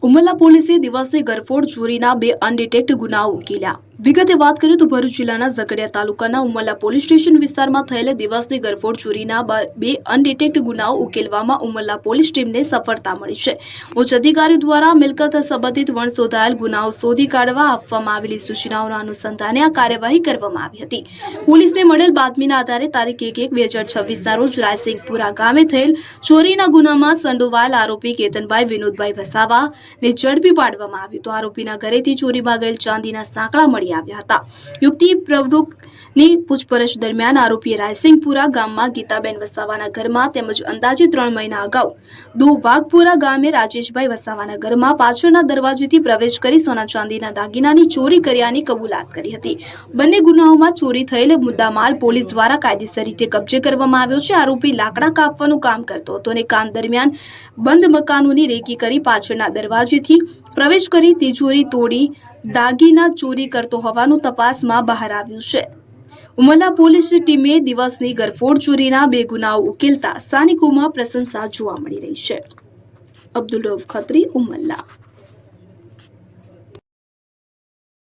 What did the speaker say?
ઉમરલા પોલીસે દિવસની ગરફોડ ચોરીના 2 અનડિટેક્ટ ગુનાઓ ઉકેલ્યા। વિગતે વાત કરીએ તો ભરૂચ જિલ્લાના ઝઘડિયા તાલુકાના ઉમરલા પોલીસ સ્ટેશન વિસ્તારમાં થયેલ દિવસની ગરફોડ ચોરીના 2 અનડિટેક્ટ ગુનાઓ ઉકેલવામાં ઉમરલા પોલીસ ટીમને સફળતા મળી છે। ઉચ્ચ અધિકારીઓ દ્વારા મિલકત સંબંધિત વણશોધાયેલ ગુનાઓ શોધી કાઢવા આપવામાં આવેલી સૂચનાઓના અનુસંધાને આ કાર્યવાહી કરવામાં આવી હતી। પોલીસને મળેલ બાતમીના આધારે તારીખ 1/1/2026ના રોજ રાયસિંગપુરા ગામે થયેલ ચોરીના ગુનામાં સંડોવાયેલ આરોપી કેતનભાઈ વિનોદભાઈ વસાવા ને ઝડપી પાડવામાં આવ્યો તો આરોપીના ઘરેથી ચોરીમાં ગયેલ ચાંદીના સાંકળા મળી આવ્યા હતા। યુક્તિ પ્રવૃત્તિની પૂછપરછ દરમિયાન આરોપીએ રાયસિંગપુરા ગામમાં ગીતાબેન વસાવાના ઘરમાં તેમજ અંદાજે 3 મહિના અગાઉ વાઘપુરા ગામે રાજેશભાઈ વસાવાના ઘરમાં પાછળના દરવાજેથી પ્રવેશ કરી સોના ચાંદીના દાગીનાની ચોરી કર્યાની કબૂલાત કરી હતી। બંને ગુનાઓમાં ચોરી થયેલ મુદ્દામાલ પોલીસ દ્વારા કાયદેસર રીતે કબજે કરવામાં આવ્યો છે। આરોપી લાકડા કાપવાનું કામ કરતો હતો અને કામ દરમિયાન બંધ મકાનોની રેકી કરી પાછળના દરવાજેથી પ્રવેશ કરી તિજોરી તોડી દાગીના ચોરી કરતો હોવાનું તપાસમાં બહાર આવ્યું છે। ઉમરલા પોલીસ ટીમે દિવસની ગરફોડ ચોરીના 2 ગુનાઓ ઉકેલતા સ્થાનિકોમાં પ્રશંસા જોવા મળી રહી છે। અબ્દુલ રઉફ ખત્રી, ઉમરલા।